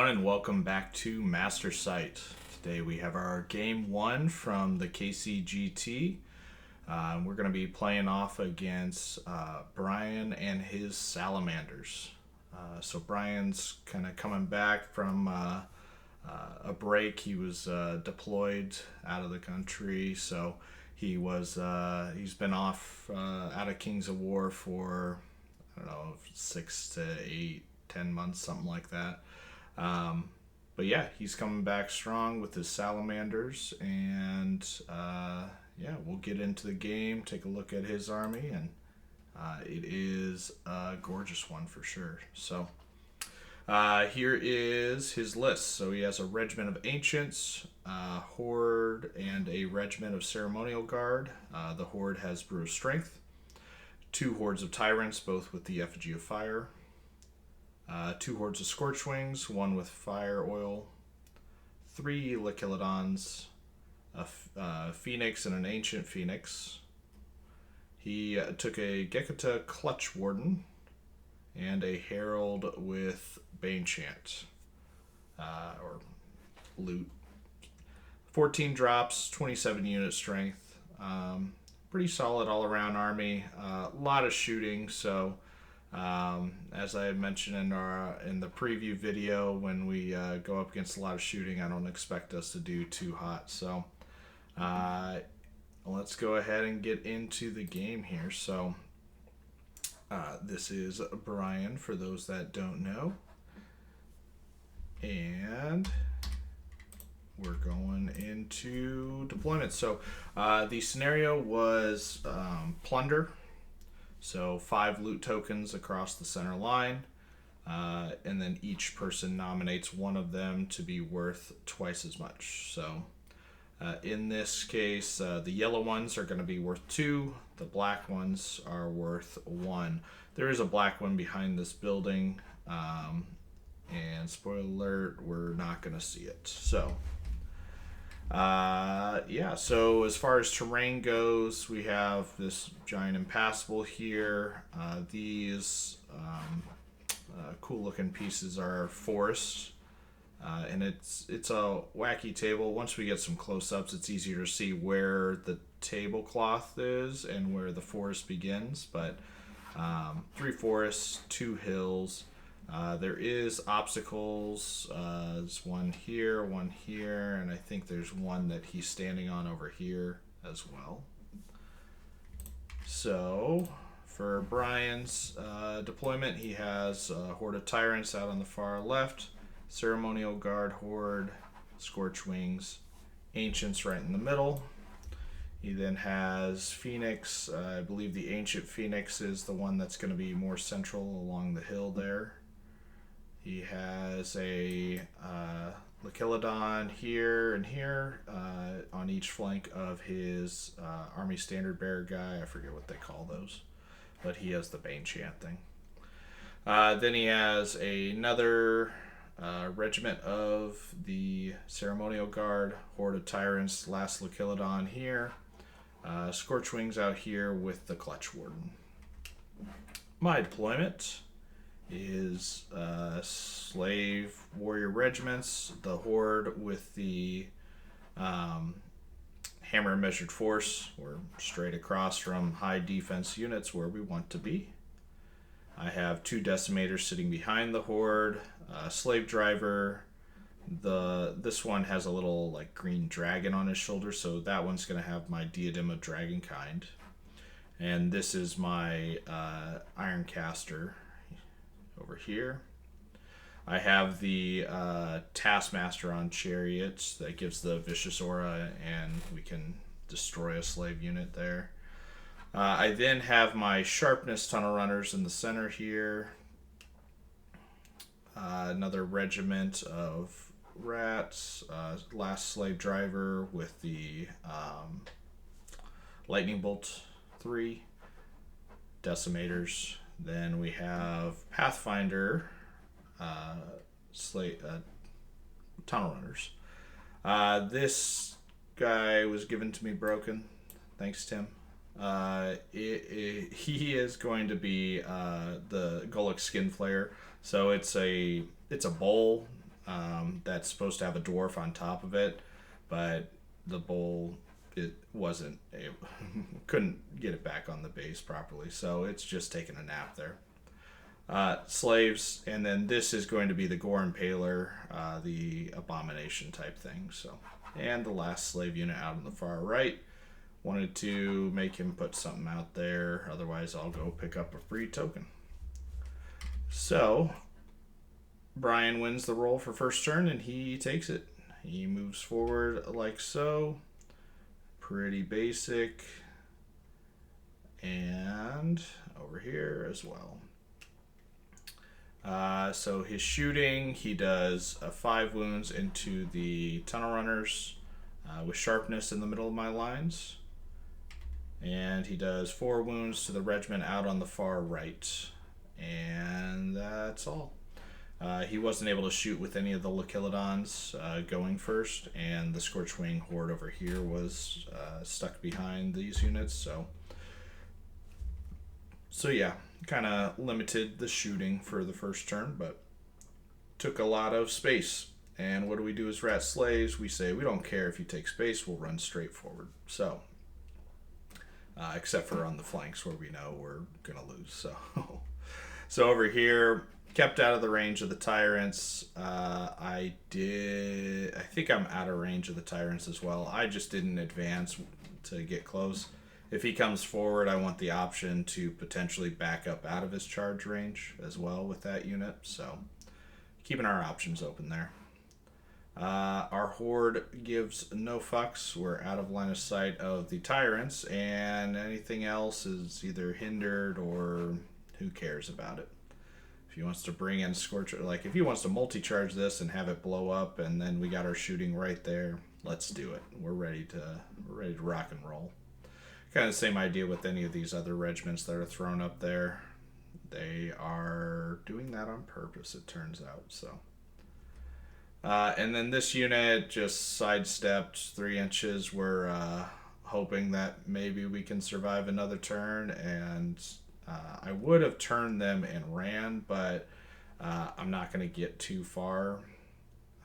everyone, and welcome back to Master Sight. Today we have our game one from the KCGT. We're going to be playing off against Brian and his Salamanders. So Brian's kind of coming back from a break. He was deployed out of the country, so he's been off out of Kings of War for, I don't know, 6 to 8, 10 months, something like that. But yeah, he's coming back strong with his Salamanders, and we'll get into the game, take a look at his army, and it is a gorgeous one for sure. So here is his list. So he has a regiment of ancients, a horde, and a regiment of ceremonial guard. The horde has brew of strength, 2 hordes of tyrants, both with the effigy of fire. 2 hordes of scorch wings, 1 with fire oil, 3 Lycilodons, a phoenix and an ancient phoenix. He took a Gekata clutch warden and a herald with bane chant or loot. 14 drops, 27 unit strength. Pretty solid all around army. A lot of shooting, so. As I had mentioned in the preview video, when we go up against a lot of shooting, I don't expect us to do too hot. So let's go ahead and get into the game here. So this is Brian, for those that don't know, and we're going into deployment. So the scenario was Plunder. So 5 loot tokens across the center line, and then each person nominates one of them to be worth twice as much. So in this case, the yellow ones are going to be worth 2, the black ones are worth 1. There is a black one behind this building, and spoiler alert, we're not going to see it. So so as far as terrain goes, we have this giant impassable here. These cool looking pieces are forests, and it's a wacky table. Once we get some close-ups, it's easier to see where the tablecloth is and where the forest begins, but 3 forests, 2 hills. There is obstacles. There's one here, and I think there's one that he's standing on over here as well. So for Brian's deployment, he has a horde of tyrants out on the far left, ceremonial guard horde, scorch wings, ancients right in the middle. He then has Phoenix. I believe the ancient Phoenix is the one that's going to be more central along the hill there. He has a Lycilodon here and here on each flank of his Army Standard Bearer guy. I forget what they call those, but he has the Bane Chant thing. Then he has another regiment of the Ceremonial Guard, Horde of Tyrants, last Lycilodon here. Scorch Wings out here with the Clutch Warden. My deployment is slave warrior regiments, the horde with the hammer measured force. We're straight across from high defense units where we want to be. I have 2 decimators sitting behind the horde, slave driver. This one has a little like green dragon on his shoulder, so that one's going to have my diadem of dragonkind. And this is my iron caster over here. I have the Taskmaster on chariots that gives the vicious aura, and we can destroy a slave unit there. I then have my sharpness tunnel runners in the center here. Another regiment of rats, last slave driver with the lightning bolt 3 decimators. Then we have Pathfinder tunnel runners. This guy was given to me broken. Thanks, Tim. He is going to be the Golok Skin Flayer. So it's a bowl. that's supposed to have a dwarf on top of it, but the bull, it wasn't able, couldn't get it back on the base properly, so it's just taking a nap there. Slaves, and then this is going to be the Gore Impaler, the abomination type thing. So, and the last slave unit out on the far right. Wanted to make him put something out there, otherwise I'll go pick up a free token. So Brian wins the roll for first turn, and he takes it. He moves forward like so. Pretty basic. And over here as well. So his shooting, he does 5 wounds into the tunnel runners with sharpness in the middle of my lines. And he does 4 wounds to the regiment out on the far right. And that's all. He wasn't able to shoot with any of the Lochilodons going first, and the Scorchwing Horde over here was stuck behind these units, so yeah, kind of limited the shooting for the first turn, but took a lot of space. And what do we do as rat slaves? We say we don't care if you take space, we'll run straight forward. So except for on the flanks where we know we're gonna lose. So over here, kept out of the range of the tyrants. I think I'm out of range of the tyrants as well. I just didn't advance to get close. If he comes forward, I want the option to potentially back up out of his charge range as well with that unit. So keeping our options open there. Our horde gives no fucks. We're out of line of sight of the tyrants, and anything else is either hindered or who cares about it. If he wants to bring in Scorcher, like if he wants to multi-charge this and have it blow up, and then we got our shooting right there, let's do it. We're ready to rock and roll. Kind of the same idea with any of these other regiments that are thrown up there. They are doing that on purpose, it turns out. So, and then this unit just sidestepped 3 inches. We're hoping that maybe we can survive another turn, and I would have turned them and ran, but I'm not going to get too far.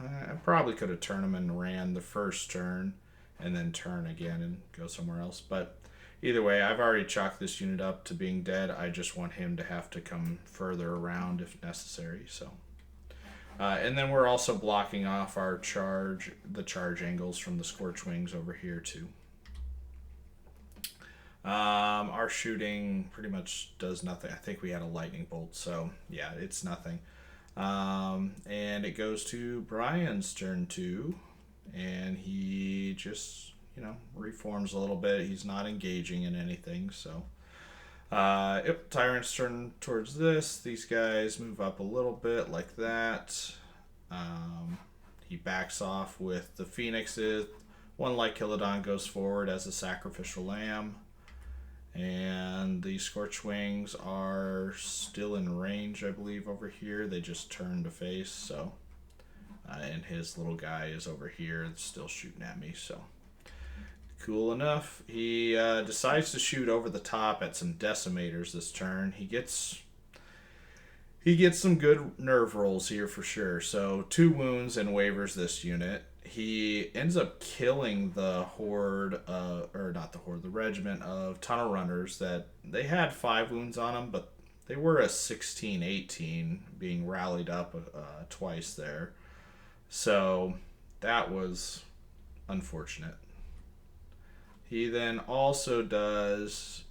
I probably could have turned them and ran the first turn and then turn again and go somewhere else. But either way, I've already chalked this unit up to being dead. I just want him to have to come further around if necessary. So, and then we're also blocking off our the charge angles from the Scorchwings over here too. Our shooting pretty much does nothing. I think we had a lightning bolt, so yeah, it's nothing. And it goes to Brian's turn 2, and he just, reforms a little bit. He's not engaging in anything, so. Yep, Tyrant's turn towards this. These guys move up a little bit like that. He backs off with the Phoenixes. One Lycilodon goes forward as a sacrificial lamb. And the Scorchwings are still in range, I believe, over here. They just turned to face, so. And his little guy is over here, still shooting at me, so. Cool enough. He decides to shoot over the top at some Decimators this turn. He gets some good nerve rolls here for sure. So 2 wounds and wavers this unit. He ends up killing the horde, the regiment of tunnel runners that they had 5 wounds on them, but they were a 16-18 being rallied up twice there. So that was unfortunate. He then also does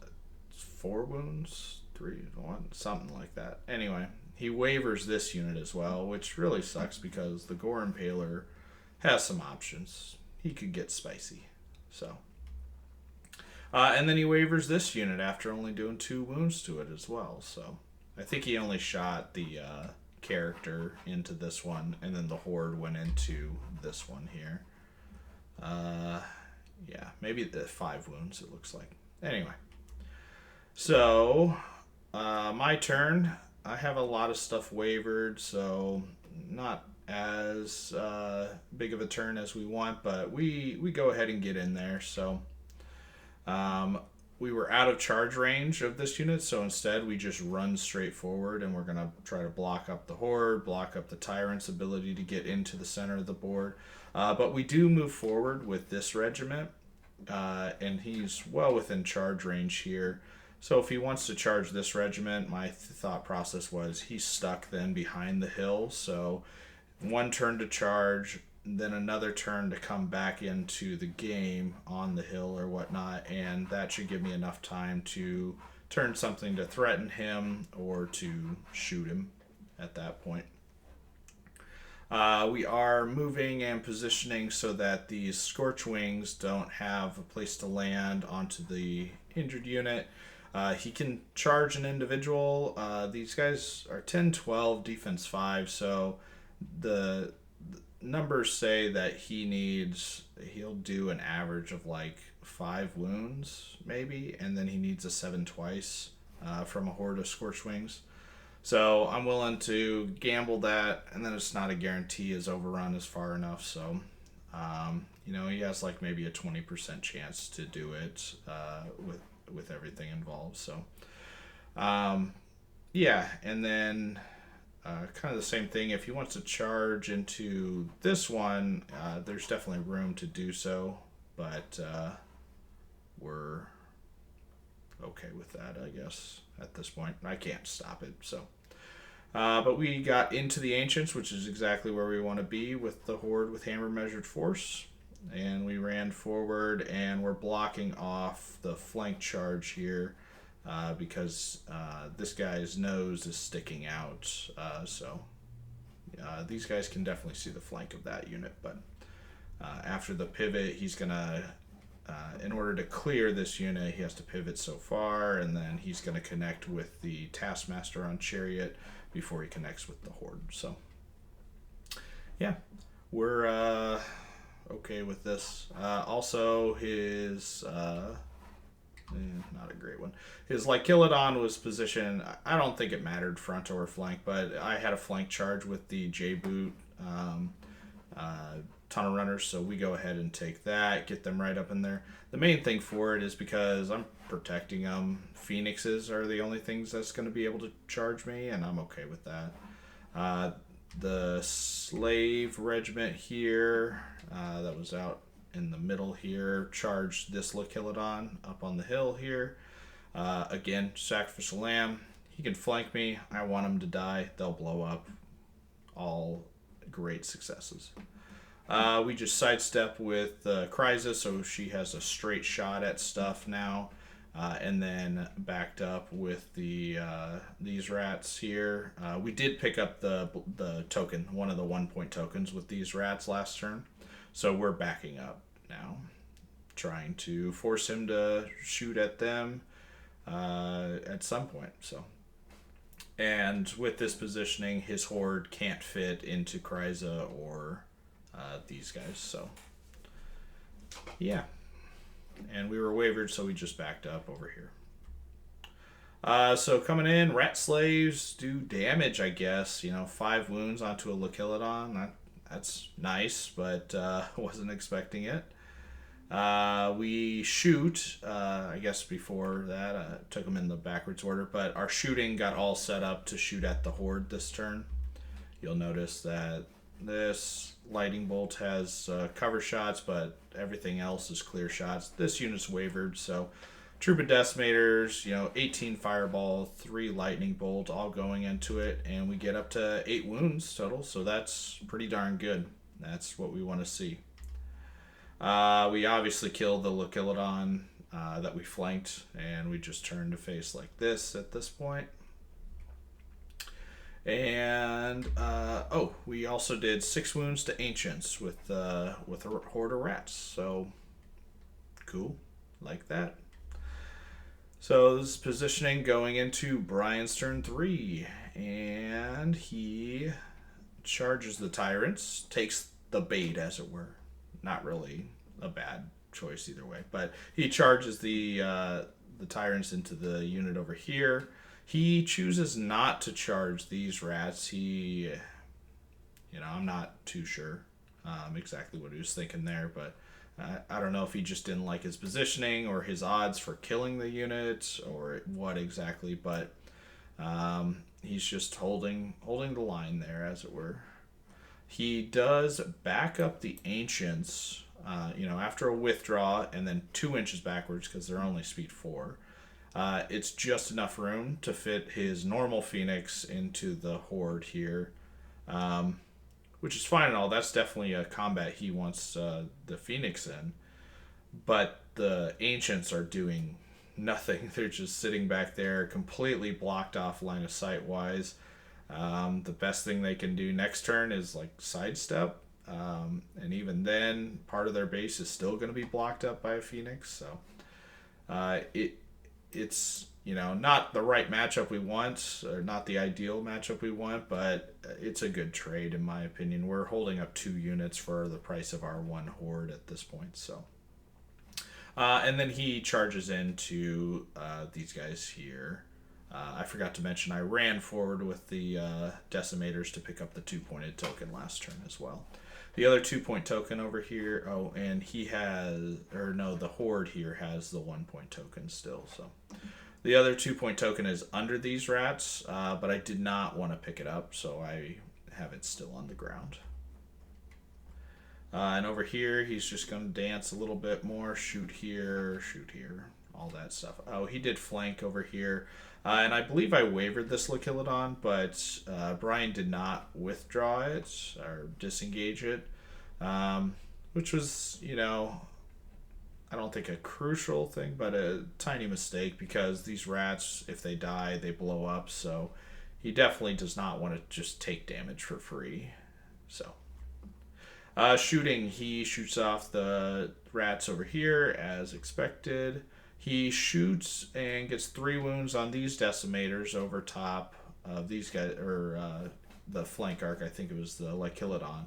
4 wounds, 3, 1, something like that. Anyway, he wavers this unit as well, which really sucks because the Gore Impaler has some options. He could get spicy. So, and then he wavers this unit after only doing 2 wounds to it as well. So, I think he only shot the character into this one, and then the horde went into this one here. Yeah, maybe the 5 wounds, it looks like. Anyway, so my turn. I have a lot of stuff wavered, so not as big of a turn as we want, but we go ahead and get in there. So we were out of charge range of this unit, so instead we just run straight forward, and we're going to try to block up the horde, block up the tyrant's ability to get into the center of the board. But we do move forward with this regiment, and he's well within charge range here. So if he wants to charge this regiment, my thought process was he's stuck then behind the hill. So one turn to charge, then another turn to come back into the game on the hill or whatnot, and that should give me enough time to turn something to threaten him or to shoot him at that point. We are moving and positioning so that these Scorch Wings don't have a place to land onto the injured unit. He can charge an individual. These guys are 10-12, defense 5, so the numbers say that he'll do an average of like 5 wounds, maybe, and then he needs a 7 twice from a horde of Scorch Wings. So I'm willing to gamble that, and then it's not a guarantee his overrun is far enough, so he has like maybe a 20% chance to do it with everything involved. So and then kind of the same thing. If he wants to charge into this one, there's definitely room to do so, but we're okay with that, I guess, at this point. I can't stop it, so. But we got into the Ancients, which is exactly where we want to be with the Horde with Hammer Measured Force. And we ran forward, and we're blocking off the flank charge here because this guy's nose is sticking out. So these guys can definitely see the flank of that unit. But after the pivot, he's going to, in order to clear this unit, he has to pivot so far, and then he's going to connect with the Taskmaster on Chariot before he connects with the Horde. So, yeah, we're okay with this. Also, his not a great one. His Lycilodon was positioned. I don't think it mattered front or flank, but I had a flank charge with the J-Boot Tunnel Runners, so we go ahead and take that, get them right up in there. The main thing for it is because I'm protecting them. Phoenixes are the only things that's going to be able to charge me, and I'm okay with that. The Slave Regiment here, that was out in the middle here, charged this Lycilodon up on the hill here. Again, Sacrificial Lamb. He can flank me. I want him to die. They'll blow up. All great successes. We just sidestep with Kryza, so she has a straight shot at stuff now. And then backed up with the these rats here. We did pick up the token, one of the 1-point tokens with these rats last turn. So we're backing up now, trying to force him to shoot at them at some point. So, and with this positioning, his horde can't fit into Kryza or these guys. So, yeah. And we were wavered, so we just backed up over here. So coming in, Rat Slaves do damage, I guess. 5 wounds onto a Lycilodon. That's nice, but wasn't expecting it. We shoot, I guess before that, took them in the backwards order, but our shooting got all set up to shoot at the Horde this turn. You'll notice that this lightning bolt has cover shots, but everything else is clear shots. This unit's wavered, so Troop of Decimators, 18 fireball, 3 lightning bolt, all going into it, and we get up to 8 wounds total, so that's pretty darn good. That's what we want to see. We obviously killed the Lycilodon that we flanked, and we just turned to face like this at this point. And we also did 6 wounds to Ancients with a horde of rats. So cool, like that. So this is positioning going into Brian's turn 3, and he charges the tyrants, takes the bait as it were. Not really a bad choice either way, but he charges the tyrants into the unit over here. He chooses not to charge these rats. I'm not too sure exactly what he was thinking there, but I don't know if he just didn't like his positioning or his odds for killing the unit or what exactly, but he's just holding the line there, as it were. He does back up the Ancients, after a withdraw and then 2 inches backwards because they're only speed 4. It's just enough room to fit his normal Phoenix into the Horde here, which is fine and all. That's definitely a combat he wants the Phoenix in. But the Ancients are doing nothing. They're just sitting back there, completely blocked off line of sight wise. The best thing they can do next turn is like sidestep. And even then, part of their base is still going to be blocked up by a Phoenix. So it's not the right matchup we want, or not the ideal matchup we want, but it's a good trade in my opinion. We're holding up 2 units for the price of our 1 Horde at this point. So and then he charges into these guys here. I forgot to mention I ran forward with the Decimators to pick up the 2-pointed token last turn as well. The other 2-point token over here, and the Horde here has the 1-point token still. So the other 2-point token is under these rats, but I did not want to pick it up, so I have it still on the ground. And over here, he's just going to dance a little bit more, shoot here, all that stuff. Oh, he did flank over here. And I believe I wavered this Lachilodon, but Brian did not withdraw it or disengage it, which was, I don't think a crucial thing, but a tiny mistake, because these rats, if they die, they blow up. So he definitely does not want to just take damage for free. So shooting, he shoots off the rats over here as expected. He shoots and gets 3 wounds on these Decimators over top of these guys, or the flank arc, I think it was the Lachilodon.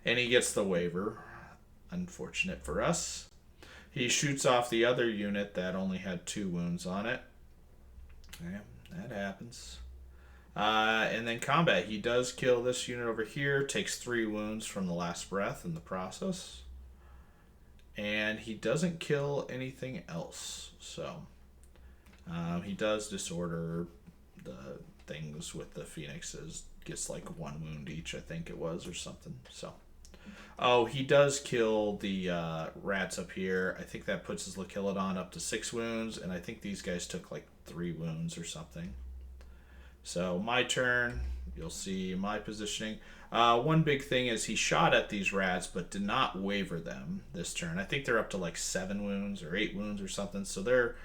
And he gets the waiver. Unfortunate for us. He shoots off the other unit that only had 2 wounds on it. Yeah, that happens. And then combat, he does kill this unit over here, takes 3 wounds from the last breath in the process. And he doesn't kill anything else. So he does disorder the things with the Phoenixes. Gets like 1 wound each, I think it was, or something. So he does kill the rats up here. I think that puts his Lachilodon up to 6 wounds, and I think these guys took like 3 wounds or something. So my turn, you'll see my positioning. One big thing is he shot at these rats but did not waver them this turn. I think they're up to like 7 wounds or 8 wounds or something. So they're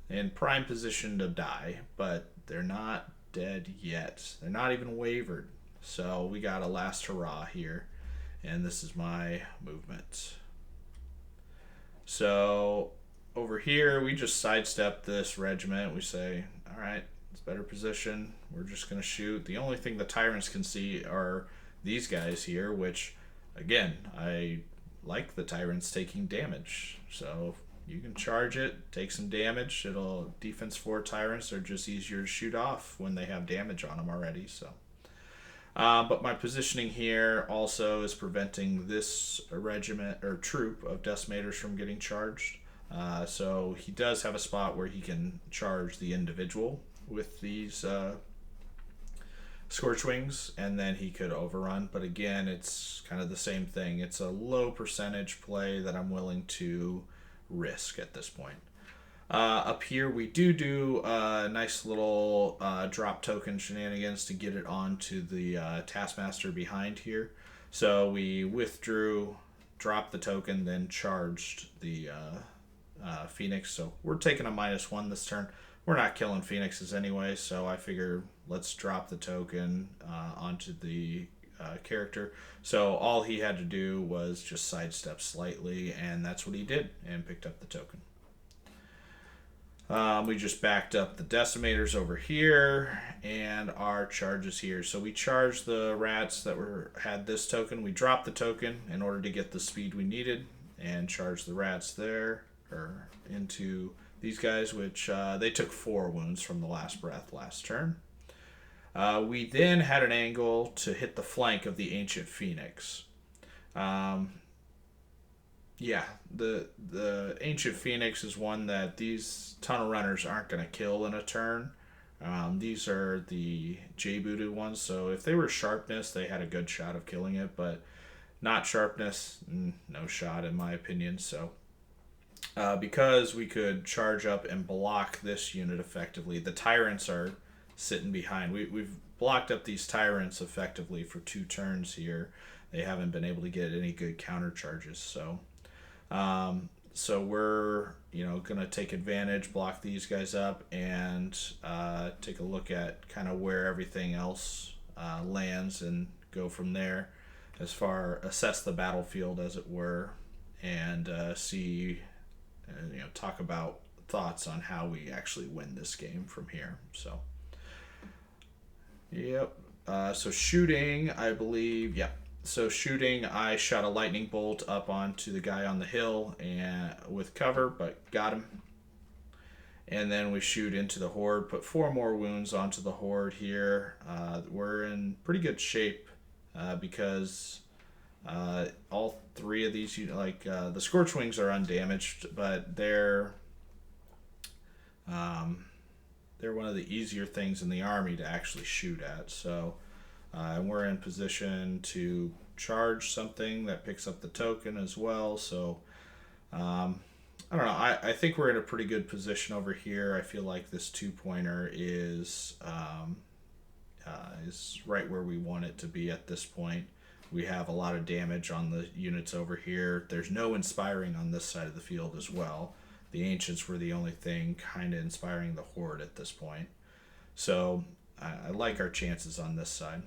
in prime position to die, but they're not dead yet. They're not even wavered. So we got a last hurrah here. And this is my movement. So over here, we just sidestep this regiment. We say, all right, it's better position. We're just going to shoot. The only thing the Tyrants can see are these guys here, which, again, I like the Tyrants taking damage. So you can charge it, take some damage. Defense 4 Tyrants are just easier to shoot off when they have damage on them already. So, but my positioning here also is preventing this regiment or troop of Decimators from getting charged. So he does have a spot where he can charge the individual with these Scorchwings, and then he could overrun. But again, it's kind of the same thing. It's a low percentage play that I'm willing to risk at this point. Up here, we do a nice little drop token shenanigans to get it onto the Taskmaster behind here. So we withdrew, dropped the token, then charged the Phoenix. So we're taking a -1 this turn. We're not killing Phoenixes anyway, so I figure let's drop the token onto the character. So all he had to do was just sidestep slightly, and that's what he did, and picked up the token. We just backed up the Decimators over here, and our charges here. So we charged the rats that had this token. We dropped the token in order to get the speed we needed, and charged the rats there, or into these guys, which they took 4 wounds from the last breath last turn. We then had an angle to hit the flank of the Ancient Phoenix. Yeah, the Ancient Phoenix is one that these tunnel runners aren't going to kill in a turn. These are the J-booted ones, so if they were sharpness, they had a good shot of killing it, but not sharpness, no shot in my opinion. So because we could charge up and block this unit effectively, the Tyrants are sitting behind. We've blocked up these Tyrants effectively for 2 turns here. They haven't been able to get any good counter charges, so we're gonna take advantage, block these guys up, and take a look at kind of where everything else lands, and go from there. Assess the battlefield as it were, and see, talk about thoughts on how we actually win this game from here. So, yep. So shooting, I believe, yeah. So shooting, I shot a lightning bolt up onto the guy on the hill and with cover, but got him. And then we shoot into the horde, put 4 more wounds onto the horde here. We're in pretty good shape because all 3 of these, the Scorchwings are undamaged, but they're one of the easier things in the army to actually shoot at. So we're in position to charge something that picks up the token as well. So I don't know. I think we're in a pretty good position over here. I feel like this 2-pointer is right where we want it to be at this point. We have a lot of damage on the units over here. There's no inspiring on this side of the field as well. The Ancients were the only thing kind of inspiring the horde at this point. So I like our chances on this side.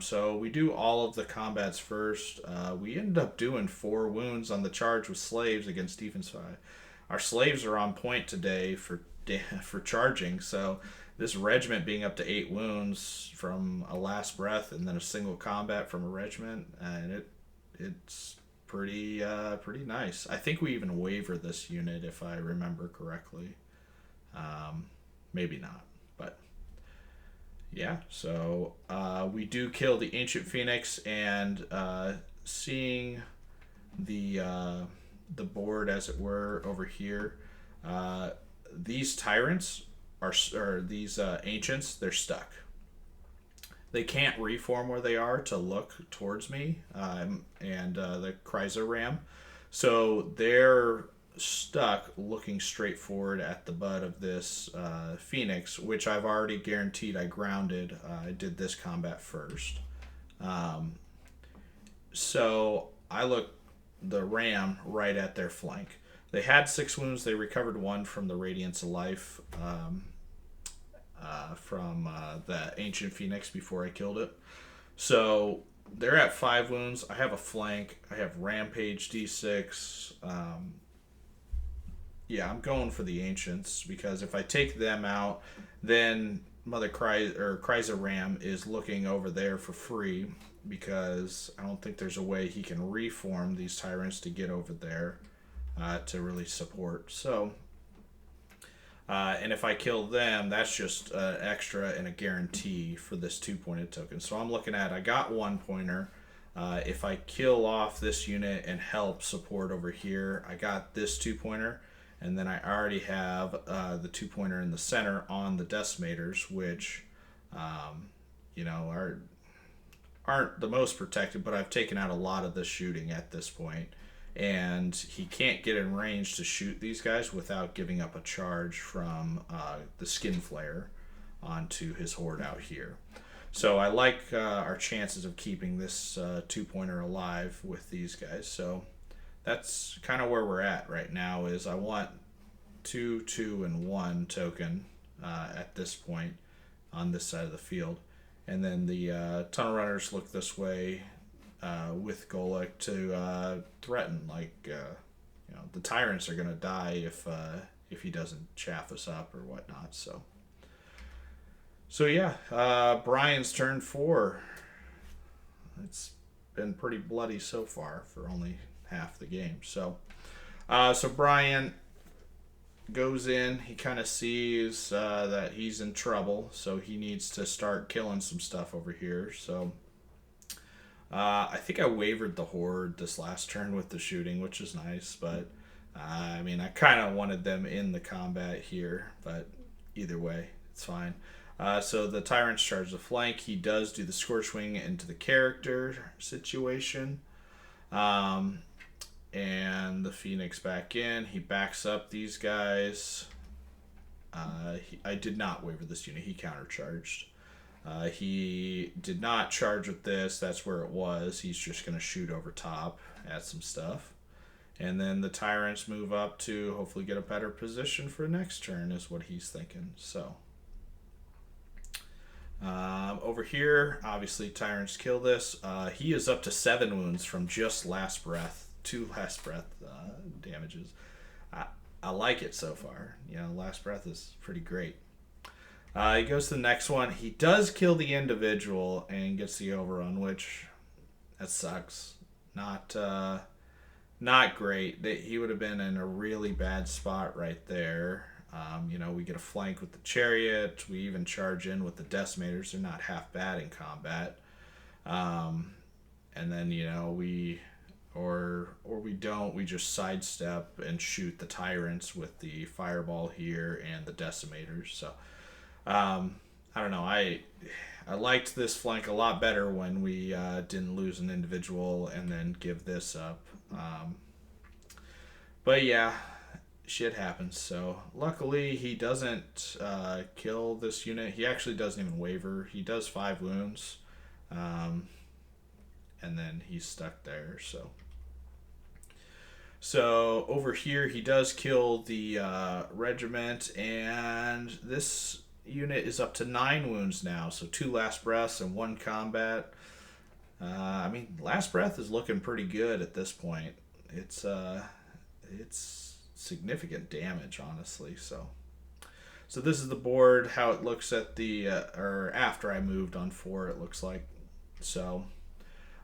So we do all of the combats first. We ended up doing 4 wounds on the charge with slaves against defense 5. Our slaves are on point today for charging. So this regiment being up to 8 wounds from a last breath and then a single combat from a regiment, and it's pretty nice. I think we even waver this unit if I remember correctly. Maybe not, but yeah. So we do kill the Ancient Phoenix, and seeing the board as it were over here, these Tyrants or these Ancients, they're stuck. They can't reform where they are to look towards me and the Chrysler Ram. So they're stuck looking straight forward at the butt of this Phoenix, which I've already guaranteed I grounded. I did this combat first. So I look the Ram right at their flank. They had 6 wounds. They recovered 1 from the Radiance of Life. From the Ancient Phoenix before I killed it. So they're at 5 wounds. I have a flank. I have Rampage D6. I'm going for the Ancients because if I take them out, then Mother Chrysler Ram is looking over there for free because I don't think there's a way he can reform these Tyrants to get over there to really support. So and if I kill them, that's just extra and a guarantee for this 2-pointed token. So I'm looking at, I got 1-pointer. If I kill off this unit and help support over here, I got this 2-pointer. And then I already have the 2-pointer in the center on the Decimators, which, aren't the most protected, but I've taken out a lot of the shooting at this point. And he can't get in range to shoot these guys without giving up a charge from the Skin Flare onto his horde out here. So I like our chances of keeping this 2-pointer alive with these guys. So that's kind of where we're at right now. Is I want 2, 2, and 1 token at this point on this side of the field, and then the tunnel runners look this way. With Golek to threaten, the Tyrants are gonna die if he doesn't chaff us up or whatnot. So yeah, Brian's turn 4. It's been pretty bloody so far for only half the game. So Brian goes in. He kind of sees that he's in trouble, so he needs to start killing some stuff over here. So I think I wavered the horde this last turn with the shooting, which is nice, but I mean, I kind of wanted them in the combat here, but either way, it's fine. So the Tyrant's charge the flank. He does do the Scorchwing into the character situation. Um, and the Phoenix back in. He backs up these guys. I did not waver this unit. He countercharged. He did not charge with this. That's where it was. He's just going to shoot over top at some stuff. And then the Tyrants move up to hopefully get a better position for next turn is what he's thinking. So over here, obviously Tyrants kill this. He is up to 7 wounds from just last breath. 2 last breath damages. I like it so far. You know, last breath is pretty great. He goes to the next one. He does kill the individual and gets the overrun, which that sucks. Not great. He would have been in a really bad spot right there. You know, we get a flank with the chariot. We even charge in with the decimators. They're not half bad in combat. And then, you know, we don't. We just sidestep and shoot the tyrants with the fireball here and the decimators. So I don't know. I liked this flank a lot better when we didn't lose an individual and then give this up. But yeah, shit happens. So luckily he doesn't kill this unit. He actually doesn't even waver. He does 5 wounds. And then he's stuck there. So over here he does kill the regiment, and this unit is up to 9 wounds now. So 2 last breaths and 1 combat. I mean, last breath is looking pretty good at this point. It's significant damage, honestly. So this is the board, how it looks at the or after I moved on 4. It looks like so.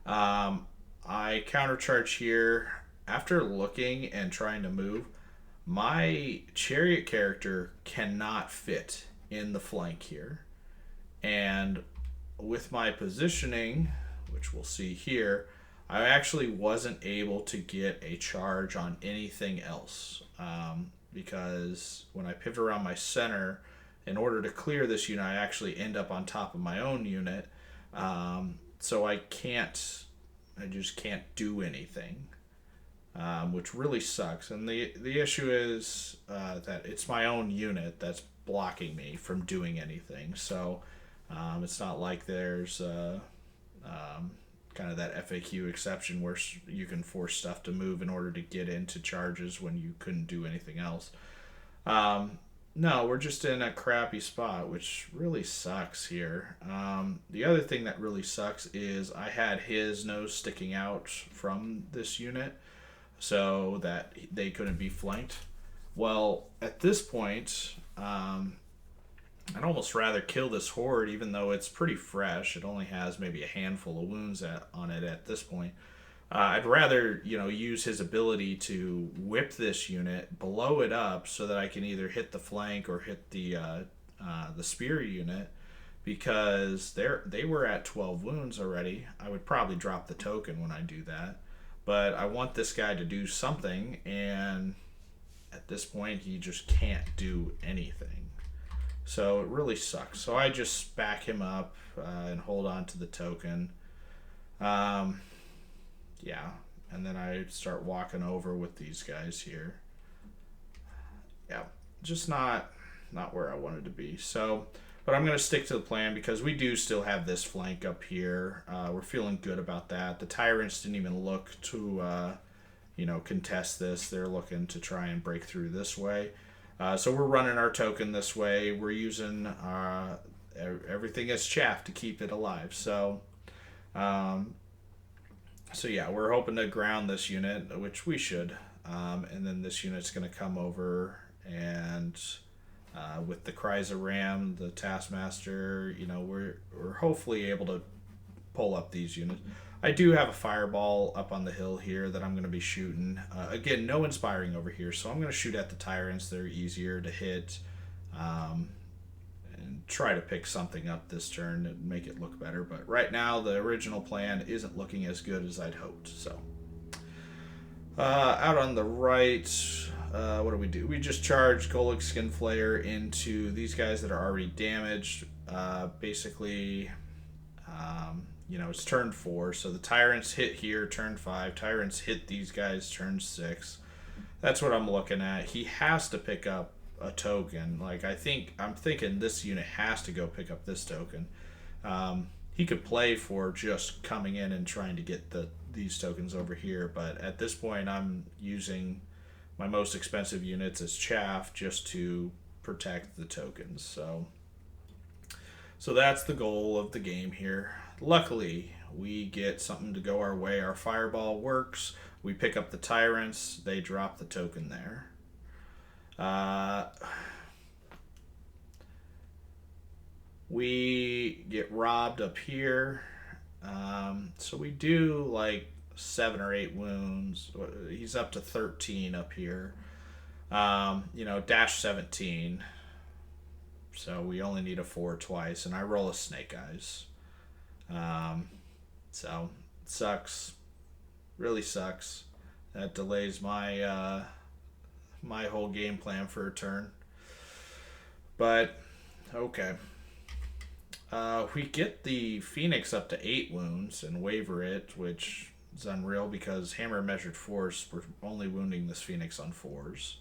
I countercharge here. After looking and trying to move, my chariot character cannot fit in the flank here. And with my positioning, which we'll see here, I actually wasn't able to get a charge on anything else. Because when I pivot around my center, in order to clear this unit, I actually end up on top of my own unit. So I just can't do anything. Which really sucks. And the issue is that it's my own unit that's blocking me from doing anything. So it's not like there's kind of that FAQ exception where you can force stuff to move in order to get into charges when you couldn't do anything else. No, we're just in a crappy spot, which really sucks here. The other thing that really sucks is I had his nose sticking out from this unit, so that they couldn't be flanked. Well, at this point, I'd almost rather kill this horde, even though it's pretty fresh. It only has maybe a handful of wounds on it at this point. I'd rather, use his ability to whip this unit, blow it up, so that I can either hit the flank or hit the spear unit, because they were at 12 wounds already. I would probably drop the token when I do that. But I want this guy to do something, and at this point, he just can't do anything. So it really sucks. So I just back him up and hold on to the token. Yeah, and then I start walking over with these guys here. Yeah, just not where I wanted to be. So, but I'm going to stick to the plan because we do still have this flank up here. We're feeling good about that. The Tyrants didn't even look to, contest this. They're looking to try and break through this way. So we're running our token this way. We're using everything as chaff to keep it alive. So yeah, we're hoping to ground this unit, which we should. And then this unit's going to come over and... with the Cries of Ram, the Taskmaster, we're hopefully able to pull up these units. I do have a fireball up on the hill here that I'm going to be shooting. Again, no inspiring over here, so I'm going to shoot at the Tyrants. They're easier to hit. And and try to pick something up this turn and make it look better. But right now, the original plan isn't looking as good as I'd hoped. So, out on the right, what do? We just charge Golix Skinflayer into these guys that are already damaged. Basically, it's turn 4, so the Tyrants hit here, turn 5. Tyrants hit these guys, turn 6. That's what I'm looking at. He has to pick up a token. I'm thinking this unit has to go pick up this token. He could play for just coming in and trying to get these tokens over here, but at this point I'm using my most expensive units as chaff just to protect the tokens. So that's the goal of the game here. Luckily, we get something to go our way. Our fireball works. We pick up the Tyrants. They drop the token there. We get robbed up here. So we do like 7 or 8 wounds. He's up to 13 up here. Dash 17. So we only need a 4 twice, and I roll a Snake Eyes. So it sucks. Really sucks. That delays my my whole game plan for a turn. But okay. We get the Phoenix up to 8 wounds and waver it, which is unreal because Hammer Measured Force, we're only wounding this Phoenix on 4s.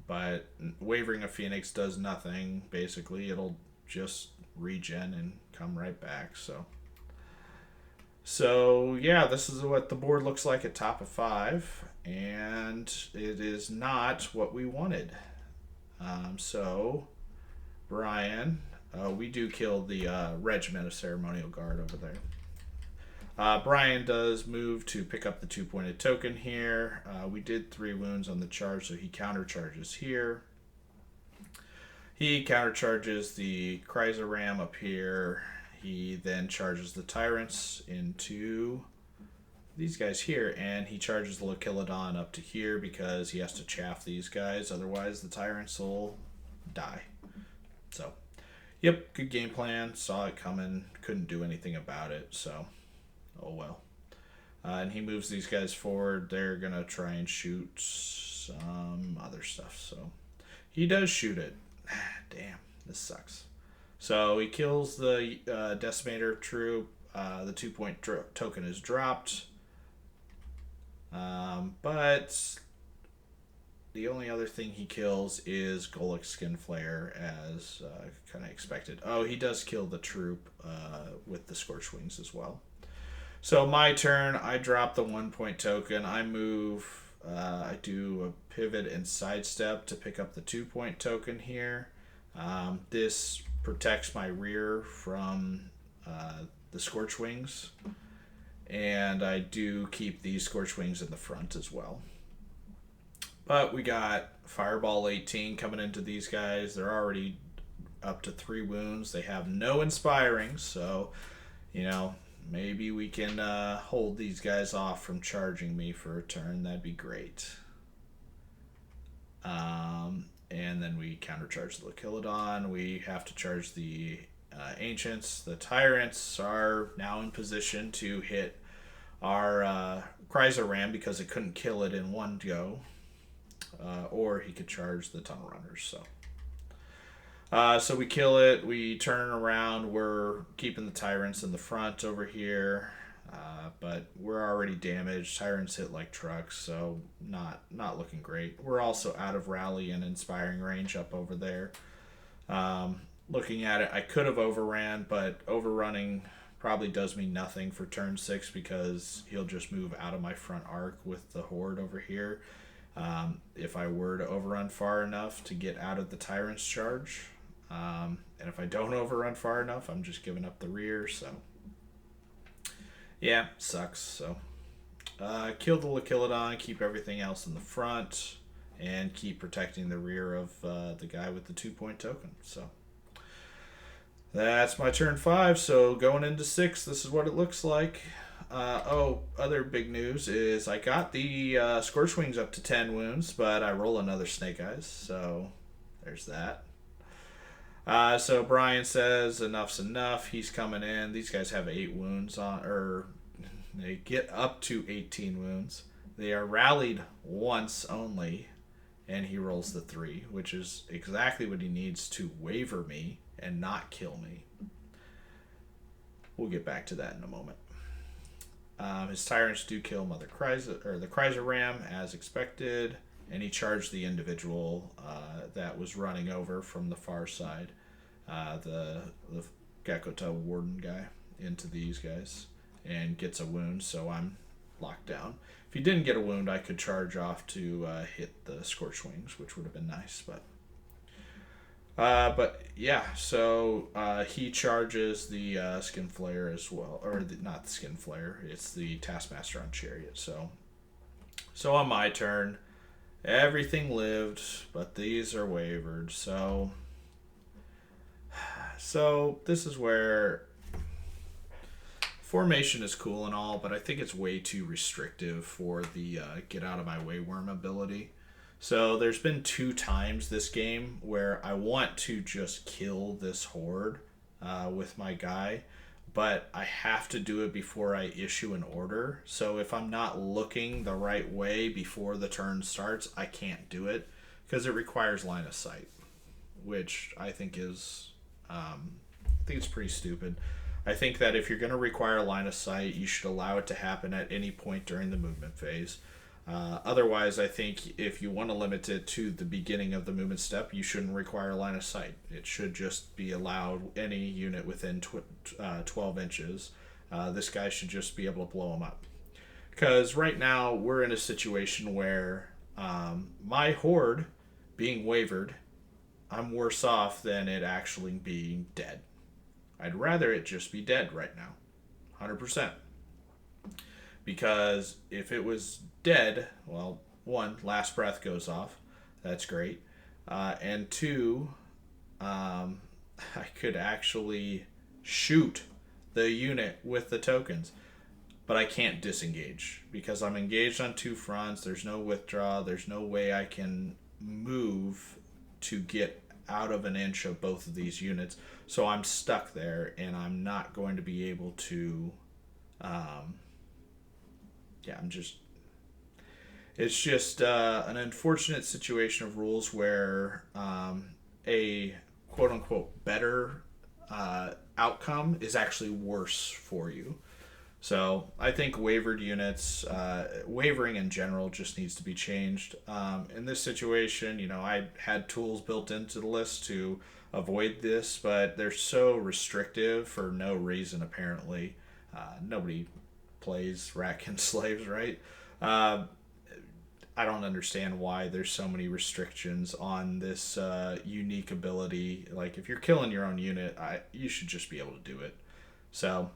But wavering a Phoenix does nothing, basically. It'll just regen and come right back. So yeah, this is what the board looks like at top of 5, and it is not what we wanted. So Brian, we do kill the Regiment of Ceremonial Guard over there. Brian does move to pick up the 2-pointed token here. We did 3 wounds on the charge, so he countercharges here. He countercharges the Chrysaram up here. He then charges the Tyrants into these guys here, and he charges the Lochilodon up to here because he has to chaff these guys. Otherwise, the Tyrants will die. So, yep, good game plan. Saw it coming. Couldn't do anything about it, so oh well. And he moves these guys forward. They're going to try and shoot some other stuff. So he does shoot it. Damn, this sucks. So he kills the Decimator troop. The 2-point token is dropped. But the only other thing he kills is Golix Skinflayer, as kind of expected. Oh, he does kill the troop with the Scorch Wings as well. So my turn, I drop the 1-point token. I move. I do a pivot and sidestep to pick up the 2-point token here. This protects my rear from the Scorch Wings. And I do keep these Scorch Wings in the front as well. But we got Fireball 18 coming into these guys. They're already up to 3 wounds. They have no inspiring, so, maybe we can hold these guys off from charging me for a turn. That'd be great. And then we countercharge the Lochilodon. We have to charge the Ancients. The Tyrants are now in position to hit our Chrysaram because it couldn't kill it in one go. Or he could charge the Tunnel Runners. So we kill it. We turn around. We're keeping the Tyrants in the front over here. But we're already damaged. Tyrants hit like trucks, so not looking great. We're also out of rally and inspiring range up over there. Looking at it, I could have overran, but overrunning probably does me nothing for turn 6 because he'll just move out of my front arc with the Horde over here. If I were to overrun far enough to get out of the Tyrant's charge. And if I don't overrun far enough, I'm just giving up the rear, so yeah, sucks. So kill the Lochilodon, keep everything else in the front, and keep protecting the rear of the guy with the 2-point token. So that's my turn 5. So going into 6, this is what it looks like. Other big news is I got the Scorch Wings up to 10 wounds, but I roll another Snake Eyes, so there's that. So Brian says enough's enough. He's coming in. These guys have 8 wounds on, or they get up to 18 wounds. They are rallied once only, and he rolls the 3, which is exactly what he needs to waver me and not kill me. We'll get back to that in a moment. His tyrants do kill the Chrysler Ram as expected, and he charged the individual that was running over from the far side, the Gakota Warden guy, into these guys, and gets a wound, so I'm locked down. If he didn't get a wound, I could charge off to hit the Scorch Wings, which would have been nice, but yeah, so he charges the Skin Flayer as well, or not the Skin Flayer, it's the Taskmaster on Chariot. So on my turn, everything lived, but these are wavered. So this is where formation is cool and all, but I think it's way too restrictive for the get out of my way worm ability. So there's been 2 times this game where I want to just kill this horde with my guy, but I have to do it before I issue an order. So if I'm not looking the right way before the turn starts, I can't do it because it requires line of sight, which I think is it's pretty stupid. I think that if you're going to require line of sight, you should allow it to happen at any point during the movement phase. Otherwise, I think if you want to limit it to the beginning of the movement step, you shouldn't require line of sight. It should just be allowed any unit within 12 inches. This guy should just be able to blow him up. Because right now, we're in a situation where my horde being wavered, I'm worse off than it actually being dead. I'd rather it just be dead right now. 100%. Because if it was dead, well, 1, last breath goes off. That's great. And 2, I could actually shoot the unit with the tokens. But I can't disengage because I'm engaged on 2 fronts. There's no withdraw. There's no way I can move to get out of an inch of both of these units. So I'm stuck there, and I'm not going to be able to... It's just an unfortunate situation of rules where a quote-unquote better outcome is actually worse for you. So I think wavered units, wavering in general just needs to be changed. In this situation, I had tools built into the list to avoid this, but they're so restrictive for no reason, apparently. Nobody plays Ratkin slaves, right? I don't understand why there's so many restrictions on this unique ability. Like, if you're killing your own unit, you should just be able to do it. So,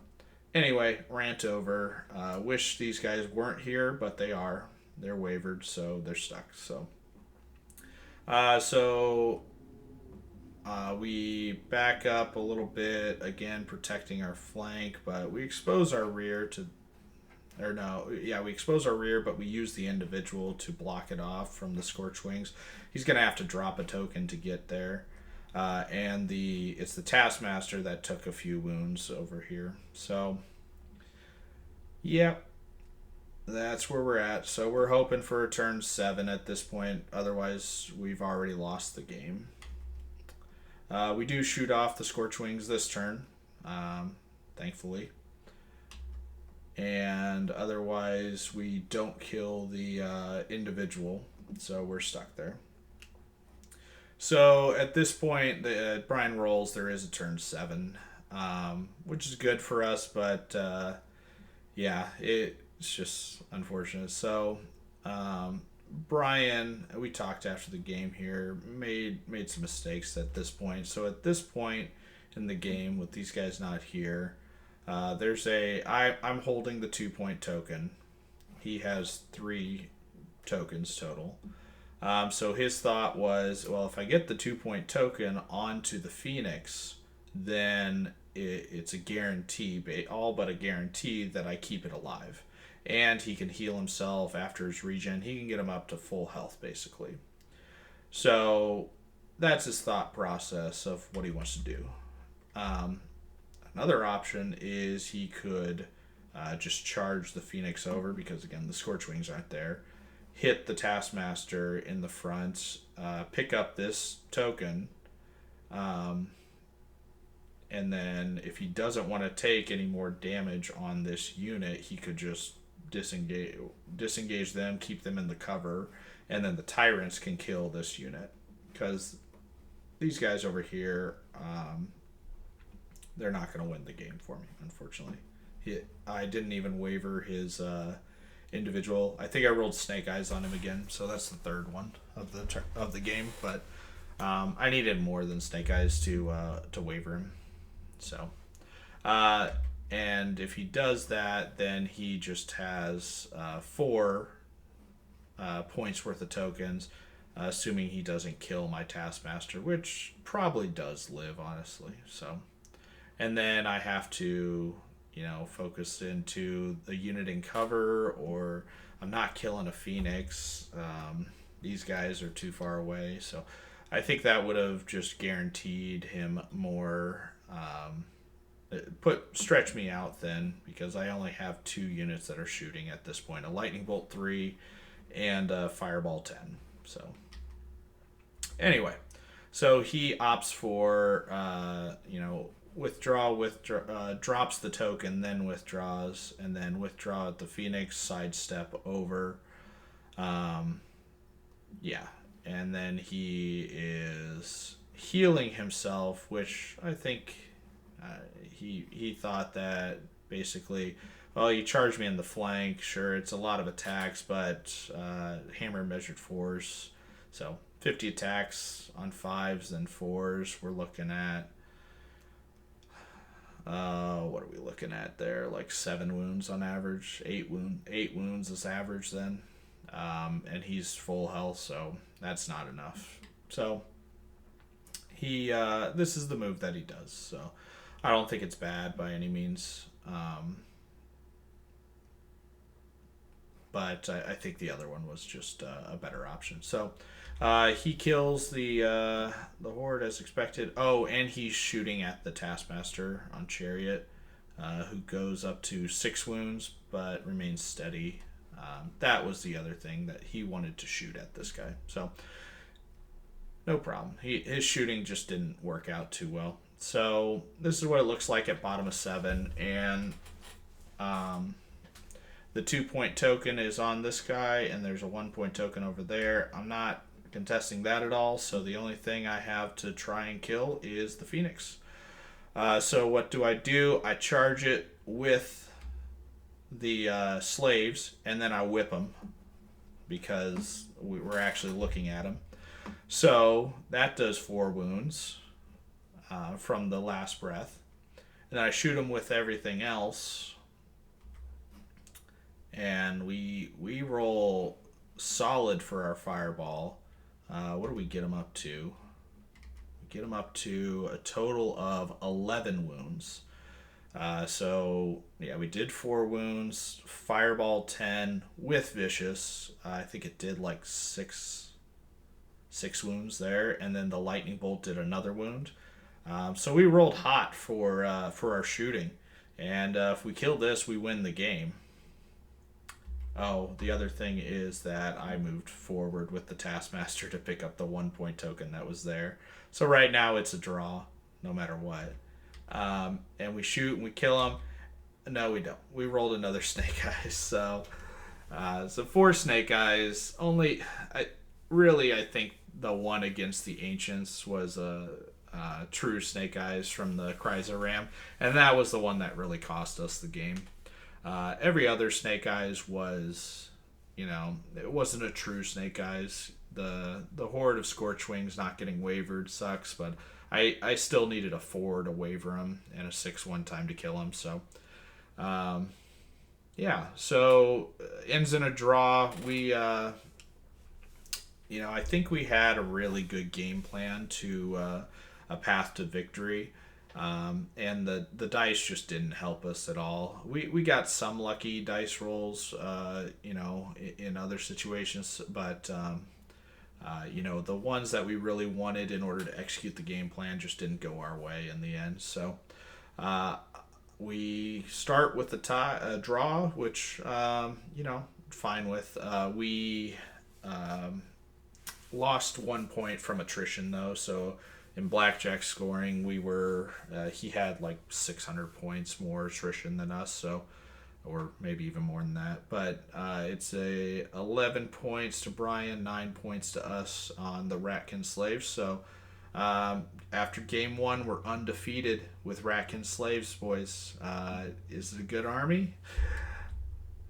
anyway, rant over. Wish these guys weren't here, but they are. They're wavered, so they're stuck. We back up a little bit, again, protecting our flank, but we expose our rear we expose our rear, but we use the individual to block it off from the Scorch Wings. He's going to have to drop a token to get there. And it's the Taskmaster that took a few wounds over here. So, yeah, that's where we're at. So we're hoping for a turn 7 at this point. Otherwise, we've already lost the game. We do shoot off the Scorch Wings this turn, thankfully. And otherwise, we don't kill the individual, so we're stuck there. So at this point, Brian rolls. There is a turn 7, which is good for us, but it's just unfortunate. So Brian, we talked after the game here, made some mistakes at this point. So at this point in the game, with these guys not here, I'm holding the 2-point token. He has 3 tokens total. So his thought was, well, if I get the 2-point token onto the Phoenix, then it's a guarantee, all but a guarantee that I keep it alive. And he can heal himself after his regen. He can get him up to full health, basically. So that's his thought process of what he wants to do. Um, Another option is he could just charge the Phoenix over because, again, the Scorchwings aren't there. Hit the Taskmaster in the front, pick up this token, and then if he doesn't want to take any more damage on this unit, he could just disengage them, keep them in the cover, and then the Tyrants can kill this unit. Because these guys over here, they're not going to win the game for me, unfortunately. I didn't even waiver his individual. I think I rolled Snake Eyes on him again, so that's the third one of the game. But I needed more than Snake Eyes to waiver him. So, and if he does that, then he just has 4 points worth of tokens, assuming he doesn't kill my Taskmaster, which probably does live, honestly. So, and then I have to, focus into the unit in cover, or I'm not killing a Phoenix. These guys are too far away, so I think that would have just guaranteed him more. Stretch me out then, because I only have 2 units that are shooting at this point: a Lightning Bolt 3 and a Fireball 10. So anyway, so he opts for withdraw, drops the token, then withdraws, and then withdraw at the Phoenix, sidestep over. And then he is healing himself, which I think he thought that basically, well, you charge me in the flank, sure, it's a lot of attacks, but hammer measured force, so 50 attacks on 5s and 4s. We're looking at what are we looking at there? Like 7 wounds on average. 8 wounds is average then. And he's full health, so that's not enough. So he this is the move that he does. So I don't think it's bad by any means. But I think the other one was just a better option. So he kills the Horde as expected. Oh, and he's shooting at the Taskmaster on Chariot, who goes up to 6 wounds but remains steady. That was the other thing, that he wanted to shoot at this guy. So no problem. His shooting just didn't work out too well. So this is what it looks like at bottom of 7. And the 2-point token is on this guy, and there's a 1-point token over there. I'm not contesting that at all, so the only thing I have to try and kill is the Phoenix. So what do? I charge it with the slaves, and then I whip them, because we're actually looking at them. So that does 4 wounds from the last breath. And I shoot him with everything else, and we roll solid for our fireball. What do we get him up to? We get him up to a total of 11 wounds. So yeah, we did 4 wounds. Fireball 10 with vicious. I think it did like 6 wounds there, and then the lightning bolt did another wound. So we rolled hot for our shooting, and if we kill this, we win the game. Oh, the other thing is that I moved forward with the Taskmaster to pick up the 1-point token that was there. So right now it's a draw, no matter what. And we shoot and we kill him. No, we don't. We rolled another Snake Eyes. So 4 Snake Eyes. Only, I think the one against the Ancients was a true Snake Eyes from the Chrysler Ram, and that was the one that really cost us the game. Every other Snake Eyes was, it wasn't a true Snake Eyes. The Horde of Scorchwings not getting wavered sucks, but I still needed a 4 to waiver him and a 6 one time to kill him. So, so ends in a draw. We, I think we had a really good game plan to a path to victory. And the dice just didn't help us at all. We got some lucky dice rolls, in other situations, but you know, the ones that we really wanted in order to execute the game plan just didn't go our way in the end. So we start with the draw, which, you know, fine with. We lost 1 point from attrition, though. So in blackjack scoring, we were he had like 600 points more attrition than us. So, or maybe even more than that. But it's a 11 points to Brian, 9 points to us on the Ratkin Slaves. So after game one, we're undefeated with Ratkin Slaves, boys. Is it a good army?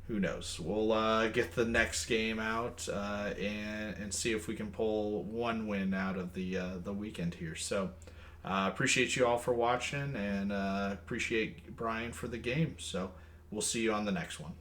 Who knows? We'll get the next game out and see if we can pull one win out of the weekend here. So appreciate you all for watching, and appreciate Brian for the game. So we'll see you on the next one.